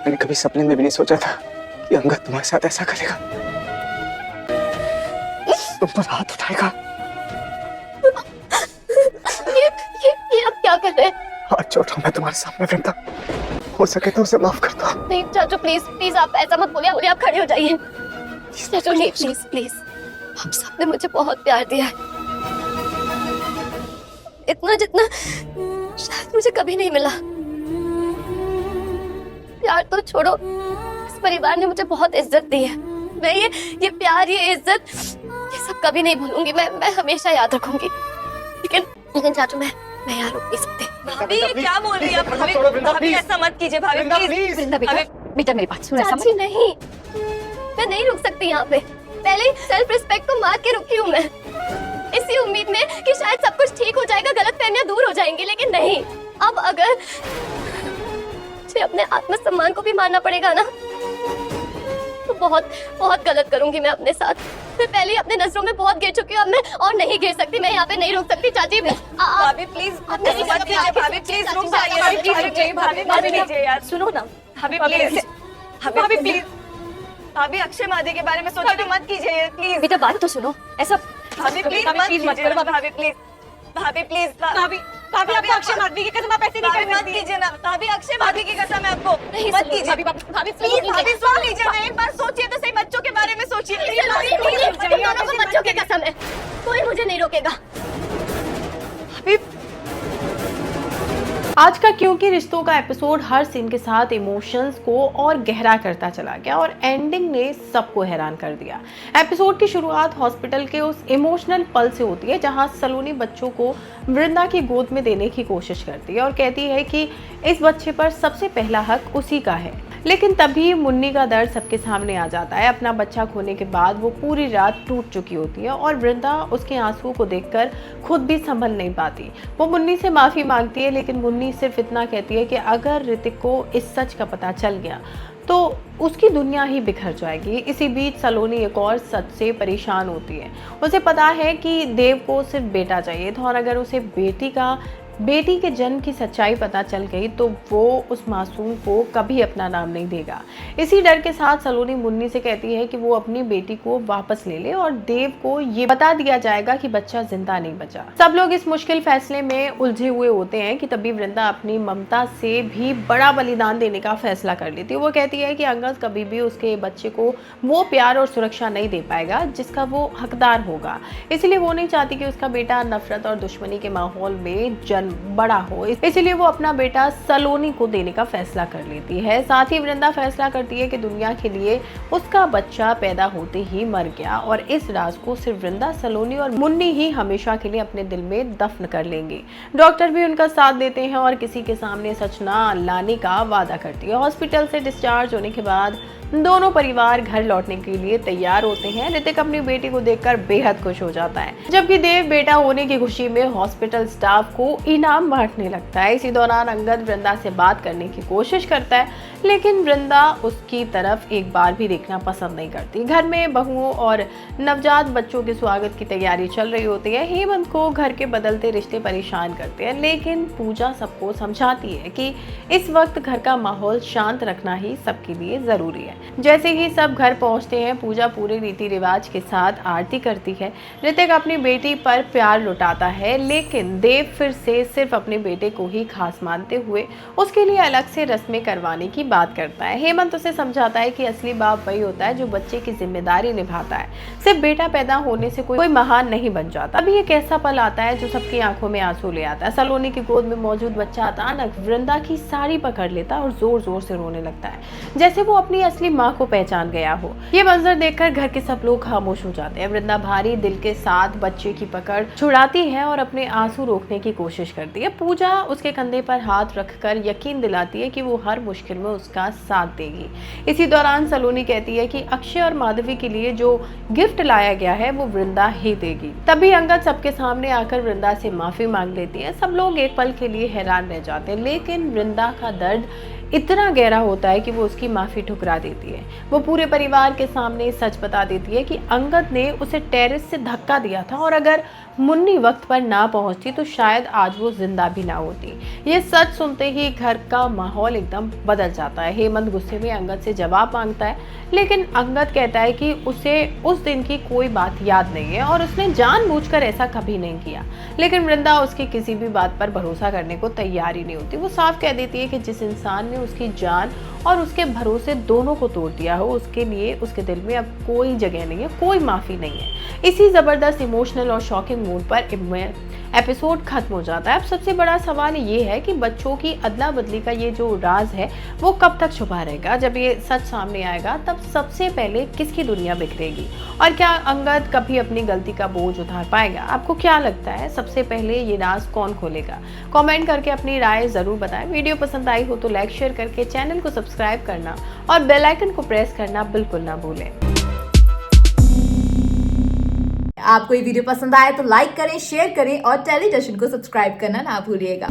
मैंने कभी सपने में भी नहीं सोचा था कि अंगद तुम्हारे साथ ऐसा करेगा, तुम पर हाथ उठाएगा। ये आप क्या कर रहे हैं? हाथ जोड़ रहा हूं मैं तुम्हारे सामने वृंदा, हो सके तो उसे माफ कर दो। नहीं चाचू प्लीज प्लीज आप ऐसा मत बोलिए, आप खड़े हो जाइए। चाचू नहीं प्लीज प्लीज, आप सबने मुझे बहुत प्यार दिया है, इतना जितना शायद मुझे कभी नहीं मिला। प्यार तो छोड़ो, इस परिवार ने मुझे बहुत इज्जत दी है। मैं ये प्यार, ये इज्जत, ये सब कभी नहीं भूलूंगी। मैं हमेशा याद रखूंगी। लेकिन चाचू मैं यहाँ रुक नहीं सकती। भाभी ये क्या बोल रही है आप? भाभी ऐसा मत कीजिए भाभी प्लीज। वृंदा बेटा मेरी बात सुनो। चाची नहीं, मैं नहीं रुक सकती यहाँ पे। पहले सेल्फ रिस्पेक्ट को मार के रुकी हूँ मैं, इसी उम्मीद में कि शायद सब कुछ ठीक हो जाएगा, गलतफहमियां दूर हो जाएंगी। लेकिन नहीं, अब अगर मुझे अपने आत्मसम्मान को भी मारना पड़ेगा ना, तो बहुत बहुत गलत करूंगी मैं अपने साथ। मैं पहले ही अपने नजरों में बहुत गिर चुकी हूँ, अब मैं और नहीं गिर सकती। मैं यहाँ पे नहीं रुक सकती। चाची भाभी प्लीज भाभी प्लीज रुक जाइए। भाभी लीजिए यार, सुनो ना भाभी प्लीज, भाभी प्लीज, भाभी अक्षय मादी के बारे में सोचिए तो मत कीजिए प्लीज। बेटा बात तो सुनो। ऐसा भाभी प्लीज मत कीजिए। भाभी प्लीज, भाभी प्लीज, भाभी आपको अक्षय मादी की कसम, आप ऐसे नहीं करना, मत कीजिए ना भाभी। अक्षय मादी की कसम है आपको, मत कीजिए। भाभी प्लीज, भाभी सुन लीजिए ना, एक बार सोचिए तो सही, बच्चों के बारे में सोचिए। तुम दोनों को बच्चों की कसम है, कोई मुझे नहीं रोकेगा। भाभी आज का क्योंकि रिश्तों का एपिसोड हर सीन के साथ इमोशंस को और गहरा करता चला गया और एंडिंग ने सबको हैरान कर दिया। एपिसोड की शुरुआत हॉस्पिटल के उस इमोशनल पल से होती है जहां सलोनी बच्चों को वृंदा की गोद में देने की कोशिश करती है और कहती है कि इस बच्चे पर सबसे पहला हक उसी का है। लेकिन तभी मुन्नी का दर्द सबके सामने आ जाता है। अपना बच्चा खोने के बाद वो पूरी रात टूट चुकी होती है और वृंदा उसके आंसुओं को देखकर खुद भी संभल नहीं पाती। वो मुन्नी से माफ़ी मांगती है, लेकिन मुन्नी सिर्फ इतना कहती है कि अगर ऋतिक को इस सच का पता चल गया तो उसकी दुनिया ही बिखर जाएगी। इसी बीच सलोनी एक और सच से परेशान होती है। उसे पता है कि देव को सिर्फ बेटा चाहिए था और अगर उसे बेटी के जन्म की सच्चाई पता चल गई तो वो उस मासूम को कभी अपना नाम नहीं देगा। इसी डर के साथ सलोनी मुन्नी से कहती है कि वो अपनी बेटी को वापस ले ले और देव को ये बता दिया जाएगा कि बच्चा जिंदा नहीं बचा। सब लोग इस मुश्किल फैसले में उलझे हुए होते हैं कि तभी वृंदा अपनी ममता से भी बड़ा बलिदान देने का फैसला कर लेती है। वो कहती है कि अंगद कभी भी उसके बच्चे को वो प्यार और सुरक्षा नहीं दे पाएगा जिसका वो हकदार होगा, इसलिए वो नहीं चाहती कि उसका बेटा नफरत और दुश्मनी के माहौल में बड़ा हो। इसलिए वो अपना बेटा सलोनी को देने का फैसला कर लेती है। साथ ही वृंदा फैसला करती है कि दुनिया के लिए उसका बच्चा पैदा होते ही मर गया और इस राज को सिर्फ वृंदा, सलोनी और मुन्नी ही हमेशा के लिए अपने दिल में दफन कर लेंगे। डॉक्टर भी उनका साथ देते हैं और किसी के सामने सच ना लाने का वादा करती है। हॉस्पिटल से डिस्चार्ज होने के बाद दोनों परिवार घर लौटने के लिए तैयार होते हैं। ऋतिक अपनी बेटी को देखकर बेहद खुश हो जाता है, जबकि देव बेटा होने की खुशी में हॉस्पिटल स्टाफ को इनाम बांटने लगता है। इसी दौरान अंगद वृंदा से बात करने की कोशिश करता है, लेकिन वृंदा उसकी तरफ एक बार भी देखना पसंद नहीं करती। घर में बहुओं और नवजात बच्चों के स्वागत की तैयारी चल रही होती है। हेमंत को घर के बदलते रिश्ते परेशान करते हैं, लेकिन पूजा सबको समझाती है कि इस वक्त घर का माहौल शांत रखना ही सबके लिए जरूरी है। जैसे ही सब घर पहुंचते हैं, पूजा पूरे रीति रिवाज के साथ आरती करती है। ऋतिक अपनी बेटी पर प्यार लुटाता है, लेकिन देव फिर से सिर्फ अपने बेटे को ही खास मानते हुए उसके लिए अलग से रस्में करवाने की बात करता है। हेमंत उसे समझाता है कि असली बाप वही होता है जो बच्चे की जिम्मेदारी निभाता है, सिर्फ बेटा पैदा होने से कोई महान नहीं बन जाता। अभी एक ऐसा पल आता है जो सबकी आंखों में आंसू ले आता है। सलोनी की गोद में मौजूद बच्चा अचानक वृंदा की साड़ी पकड़ लेता है और जोर जोर से रोने लगता है, जैसे वो अपनी असली माँ को पहचान गया हो। ये मंजर देखकर घर के सब लोग खामोश हो जाते हैं। वृंदा भारी दिल के साथ बच्चे की पकड़ छुड़ाती है और अपने आंसू रोकने की कोशिश करती है। पूजा उसके कंधे पर हाथ रखकर यकीन दिलाती है कि वो हर मुश्किल में उसका साथ देगी। इसी दौरान सलोनी कहती है कि अक्षय और माधवी के लिए जो गिफ्ट लाया गया है वो वृंदा ही देगी। तभी अंगद सबके सामने आकर वृंदा से माफी मांग लेती है। सब लोग एक पल के लिए हैरान रह जाते हैं, लेकिन वृंदा का दर्द इतना गहरा होता है कि वो उसकी माफ़ी ठुकरा देती है। वो पूरे परिवार के सामने सच बता देती है कि अंगद ने उसे टेरेस से धक्का दिया था और अगर मुन्नी वक्त पर ना पहुंचती तो शायद आज वो जिंदा भी ना होती। ये सच सुनते ही घर का माहौल एकदम बदल जाता है। हेमंत गुस्से में अंगद से जवाब मांगता है, लेकिन अंगद कहता है कि उसे उस दिन की कोई बात याद नहीं है और उसने जानबूझकर ऐसा कभी नहीं किया। लेकिन वृंदा उसकी किसी भी बात पर भरोसा करने को तैयार ही नहीं होती। वो साफ कह देती है कि जिस इंसान ने उसकी जान और उसके भरोसे दोनों को तोड़ दिया हो, उसके लिए उसके दिल में अब कोई जगह नहीं है, कोई माफ़ी नहीं है। इसी ज़बरदस्त इमोशनल और शॉकिंग मूड पर एपिसोड खत्म हो जाता है। अब सबसे बड़ा सवाल ये है कि बच्चों की अदला बदली का ये जो राज है वो कब तक छुपा रहेगा। जब ये सच सामने आएगा तब सबसे पहले किसकी दुनिया बिखरेगी और क्या अंगद कभी अपनी गलती का बोझ उतार पाएगा? आपको क्या लगता है सबसे पहले ये राज कौन खोलेगा? कमेंट करके अपनी राय जरूर बताएं। वीडियो पसंद आई हो तो लाइक शेयर करके चैनल को सब्सक्राइब करना और बेल आइकन को प्रेस करना बिल्कुल ना भूलें। आपको ये वीडियो पसंद आए तो लाइक करें, शेयर करें और टेलीविजन को सब्सक्राइब करना ना भूलिएगा।